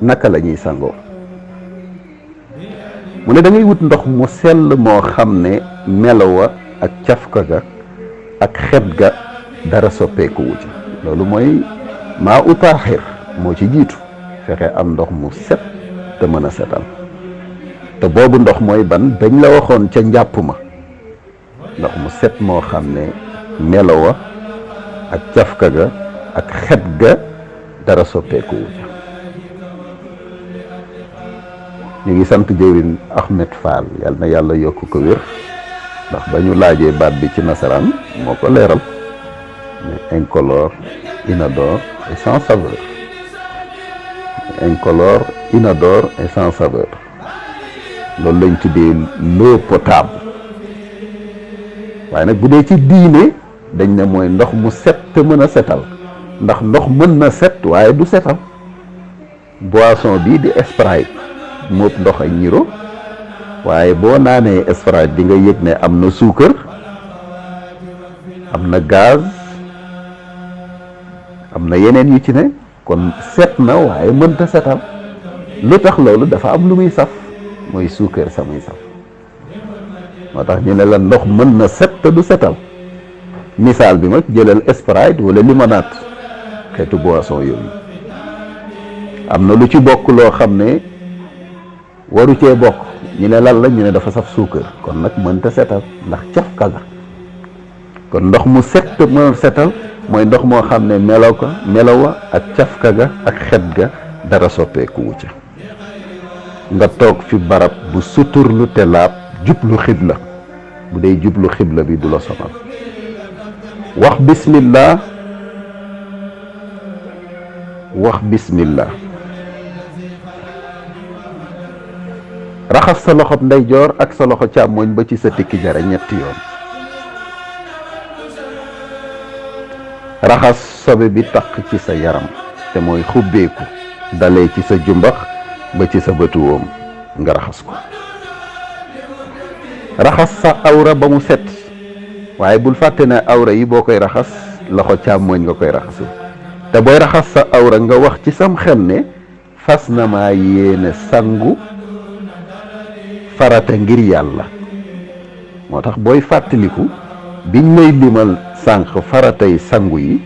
naka la ñuy sangoo mu ne da ngay wut ndox mu sell moo xam ne melowa ak cafka ga ak xet ga dara soppeeku wu ci loolu mooy maa u taaxir moo ci jiitu fexe am ndox mu set te mën a setal te boobu ndox mooy ban dañ la waxoon ca njàpp ma ndox mu set moo xam ne melowa ak cafka ga ak xet ga dara soppeeku wu ci ñu ngi sant jëwriñ Ahmed Fall yal na yàlla yokk ko wér ndax ba ñu laajee baat bi ci nasaraan moo ko leeral mais incolore inodore et sans saveur incolore inodore et sans saveur loolu lañ tuddee l'eau potable waaye nag bu dee ci diine dañ ne mooy ndox mu set te mën a setal ndax ndox mën na set waaye du setal boisson bii di Sprite moot ndox ay ñiro waaye boo naanee Sprite di nga yëg ne am na suukar am na gaz am na yeneen yu ci ne kon set na waaye mënta setal lu tax loolu dafa am lu muy saf mooy suukar sa muy saf moo tax ñu ne la ndox mën na set te du setal misaal bi mag jëlal Sprite wala limonade xeetu boisson yooyu am na lu ci bokk loo xam ne waru cee bokk ñu ne lan la ñu ne dafa saf suukar kon nag mënta setal ndax cafka ga kon ndox mu set te mën setal mooy ndox moo xam ne melowa ak cafka ga ak xet ga dara soppeeku wu ca nga toog fi barab bu suturlu te laab jublu xibla bu dee jublu xibla bi du la sonal wax bismillah raxas sa loxob ndeyjoor ak sa loxo càmmoñ ba ci sa tikki jara ñetti yoon raxas sobe bi taq ci sa yaram te mooy xubbeeku dalee ci sa jumbax ba ci sa bëtu woom nga raxas ko raxas sa awra ba mu set waaye bul fàtte ne awra yi boo koy raxas loxo càmmoñ nga koy raxasu te booy raxas sa awra nga wax ci sam xel ne fas na maa yéene sangu farata ngir yàlla moo tax booy fàttaliku biñ lay limal sànq faratay sangu yi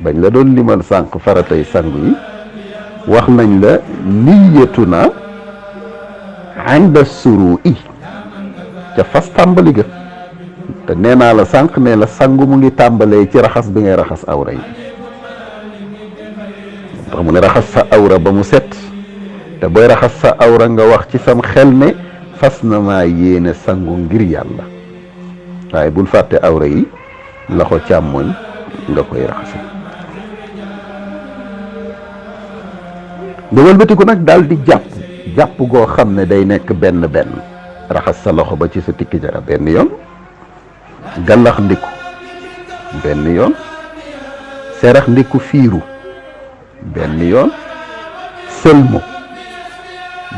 bañ la doon limal sànq faratay sangu yi wax nañ la niyatuna inda suru'i ca fas tàmbali ga te nee naa la sànq ne la sangu mu ngi tàmbalee ci raxas bi ngay raxas awra yi tax mu ne raxas sa awra ba mu set te booy raxas sa awra nga wax ci sam xel ne fas na maa yéene sangu ngir yàlla waaye bul fàtte awra yi loxo càmmoñ nga koy raxase nga wëlbatiku nag daal di jàpp goo xam ne day nekk benn raxas sa loxo ba ci sa tikki jara benn yoon gallax ndiku benn yoon serax ndiku fiiru benn yoon sëlmo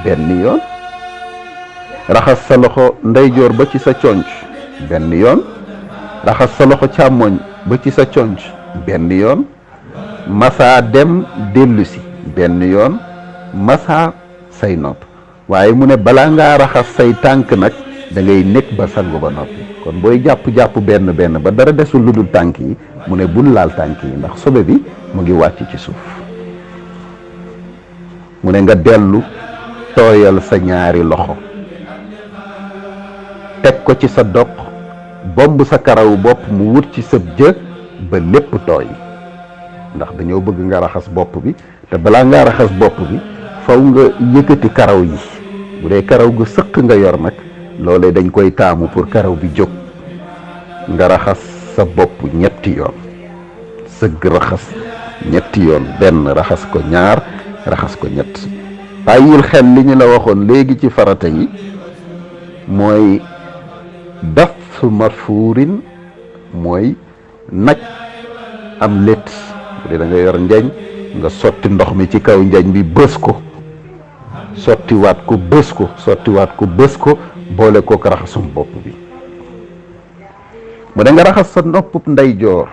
benn yoon raxas sa loxo ndeyjoor ba ci sa conc benn yoon raxas sa loxo càmmoñ ba ci sa conc benn yoon masa dem dellusi benn yoon masa say nopp waaye mu ne balaa ngaa raxas say tànk nag da ngay nekk ba sangu ba noppi kon booy jàpp benn ba dara desul lu dul tànk yi mu ne bul laal tànk yi ndax sobe bi mu ngi wàcc ci suuf mu ne nga dellu tooyal sa ñaari loxo teg ko ci sa doq bomb sa karaw bopp mu wut ci sa jë ba lépp tooy ndax dañoo bëgg nga raxas bopp bi te balaa ngaa raxas bopp bi faw nga yëkkati karaw yi bu dee karaw gu sëq nga yor nag loolee dañ koy taamu pour karaw bi jóg nga raxas sa bopp ñetti yoon sëgg raxas ñetti yoon benn raxas ko ñaar raxas ko ñett bàyyil xel li ñu la waxoon léegi ci farata yi mooy daf marfuurin mooy naj am lét bu dee da nga yor njañ nga sotti ndox mi ci kaw njañ bi bës ko sottiwaat ko bës ko boole kook raxasum bopp bi mu da nga raxas sa noppub ndeyjoor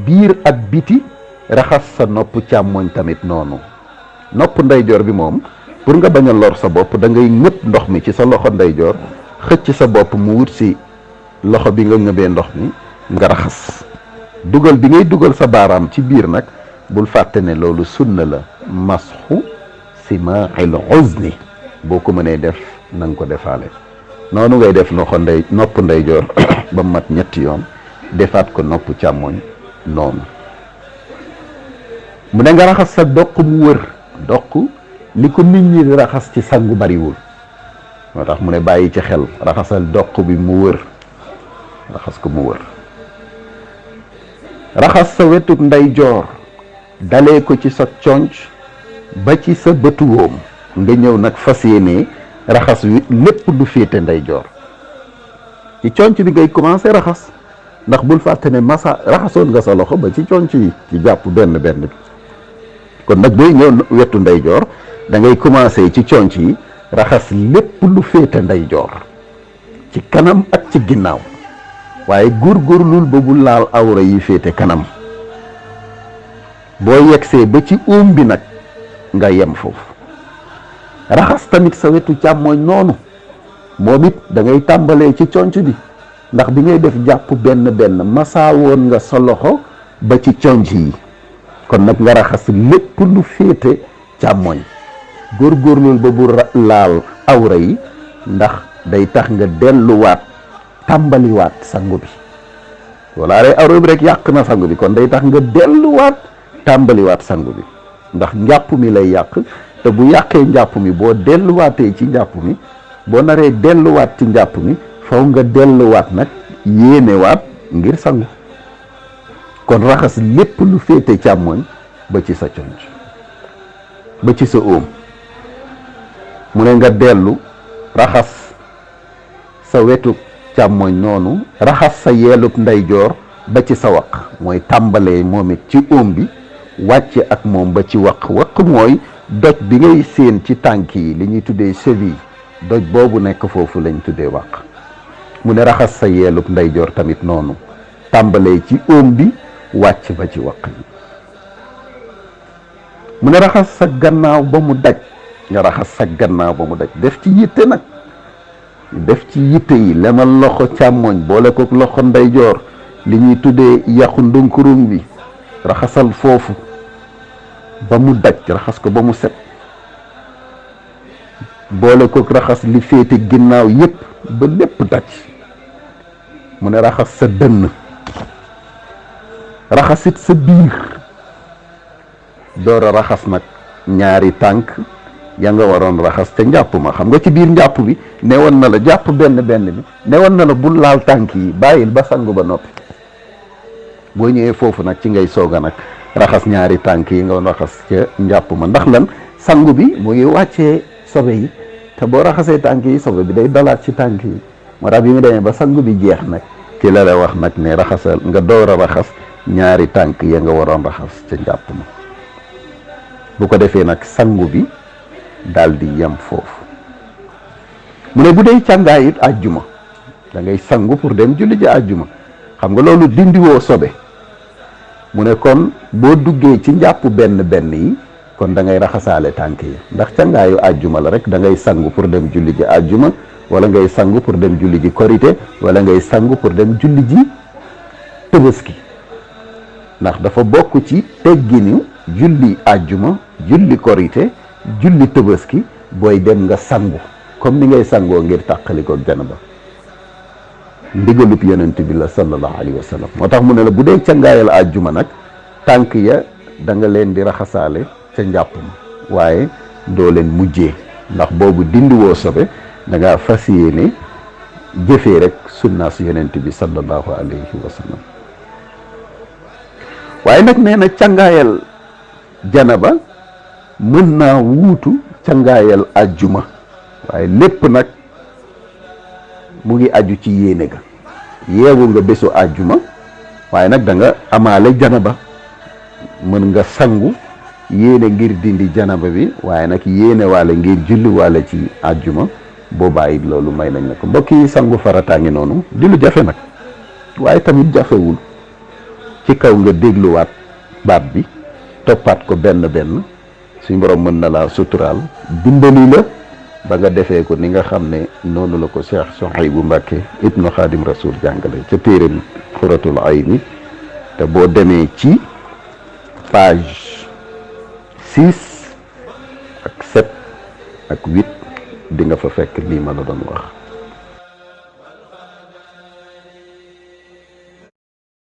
biir ak biti raxas sa nopp càmmoñ tamit noonu. nopp ndeyjoor bi moom pour nga bañ a lor sa bopp da ngay ngëpp ndox mi ci sa loxo ndeyjoor xëcc sa bopp mu wut si loxo bi nga ngëbee ndox mi nga raxas. dugal bi ngay dugal sa baaraam ci biir nag bul fàtte ne loolu sunna la. masxu simaa'il uzni boo ko mënee def na nga ko defaale. noonu ngay def nopp ndeyjoor ba mat ñetti yoon defaat ko nopp càmmoñ noonu. mu ne nga raxas sa doq mu wër. doq li ko nit ñi di raxas ci sangu bariwul moo tax mu ne bàyyi ci xel raxasal doq bi mu wër. raxas ko mu wër. raxas sa wetuk ndeyjoor dalee ko ci sa conc ba ci sa bëtu wóom nga ñëw nag fas yéene raxas wi lépp lu féete ndeyjoor. ci conc bi ngay commencé raxas ndax bul fàtte ne masa raxasoon nga sa loxo ba ci conc yi ci jàpp benn bi kon nag booy ñëw wetu ndeyjoor da ngay commencé ci conc yi raxas lépp lu féete ndeyjoor ci kanam ak ci ginnaaw waaye góorgóorlul ba bu laal awra yi féete kanam. boo yegsee ba ci óom bi nag nga yem foofu. raxas tamit sa wetu càmmooñ noonu moom it da ngay tàmbalee ci conc bi ndax bi ngay def jàpp benn masaa woon nga sa loxo ba ci conc yi kon nag nga raxas lépp lu féete càmmooñ. góorgóorlul ba bu laal awra yi ndax day tax nga delluwaat tàmbaliwaat sangu bi. wala rek awra bi rek yàq na sangu bi kon day tax nga delluwaat tàmbaliwaat sangu bi ndax njàpp mi lay yàq te bu yàqee njàpp mi boo delluwaatee ci njàpp mi boo naree delluwaat ci njàpp mi faw nga delluwaat nag yéenewaat ngir sangu. kon raxas lépp lu féete càmmooñ ba ci sa conc ba ci sa óom. mu ne nga dellu raxas sa wetu càmmooñ noonu raxas sa yeelub ndeyjoor ba ci sa waq mooy tàmbalee moom it ci óom bi wàcce ak moom ba ci waq. waq mooy doj bi ngay séen ci tànk yi li ñuy tuddee cheville doj boobu nekk foofu lañ tuddee waq. mu ne raxas sa yeelub ndeyjoor tamit noonu tàmbalee ci óom bi wàcc ba ci waq yi. mu ne raxas sa gannaaw ba mu daj. nga raxas sa gannaaw ba mu daj def ci yitte nag def ci yitte yi lemal loxo càmmooñ boole ko loxo ndeyjoor li ñuy tuddee yaxu ndunkurum bi raxasal foofu ba mu daj raxas ko ba mu set boole ko raxas li féete ginnaaw yépp ba lépp daj. mu ne raxas sa dënn raxasit sa biir door a raxas nag ñaari tànk ya nga waroon raxas te njàpp ma. xam nga ci biir njàpp bi newoon na la jàpp benn bi newoon na la bul laal tànk yi bàyyil ba sangu ba noppi. boo ñëwee foofu nag ci ngay soog a nag raxas ñaari tànk yi nga raxas ca njàpp ma ndax lan sangu bi mu ngi wàccee sobe yi te boo raxasee tànk yi sobe bi day dalaat ci tànk yi. moo tax bi mu demee ba sangu bi jeex nag ci la wax nag ne raxasal nga door a raxas ñaari tànk ya nga waroon raxas ca njàpp ma. bu ko defee nag sangu bi daal di yem foofu. mu ne bu dee càngaay it àjjuma da ngay sangu pour dem julli ji àjjuma xam nga loolu dindiwoo sobe. mu ne kon boo duggee ci njàpp benn yi kon da ngay raxasaale tànk yi ndax càngaayu àjjuma la rek da ngay sangu pour dem julli ji àjjuma wala ngay sangu pour dem julli ji korité wala ngay sangu pour dem julli ji tëbaski ndax dafa bokk ci teggini julli àjjuma julli korité julli tëbaski booy dem nga sangu comme ni ngay sangoo ngir tàqaliko janaba. ndigalub yonent bi la sallallahu alayhi wa sallam. moo tax mu ne la bu dee cangaayal àjjuma nag tànk ya da nga leen di raxasaale ca njàpp ma waaye doo leen mujjee ndax boobu dindiwoo sobe da ngaa fas yéene jëfee rek sunnaas yonent bi sallallahu alayhi wa sallam. waaye nag nee na cangaayal janaba mën naa wuutu cangaayal àjjuma waaye lépp nag mu ngi aju ci yéene ga. yeewu nga bésu àjjuma waaye nag da nga amaale janaba mën nga sangu yéene ngir dindi janaba bi waaye nag yéene waale ngir julli waale ci àjjuma boobaa it loolu may nañ la ko. mbokk yi sangu farataa ngi noonu di lu jafe nag waaye tamit jafewul ci kaw nga dégluwaat baat bi toppaat ko benn benn suñ borom mën na laa suturaal dimbali la ba nga defee ko ni nga xam ne noonu la ko Cheikh Souhaïbou Mbacké ibnu Xaadim Rasul jàngale ca téere Xuratul Ayni te boo demee ci page 6 ak 7 ak 8 di nga fa fekk lii ma la doon wax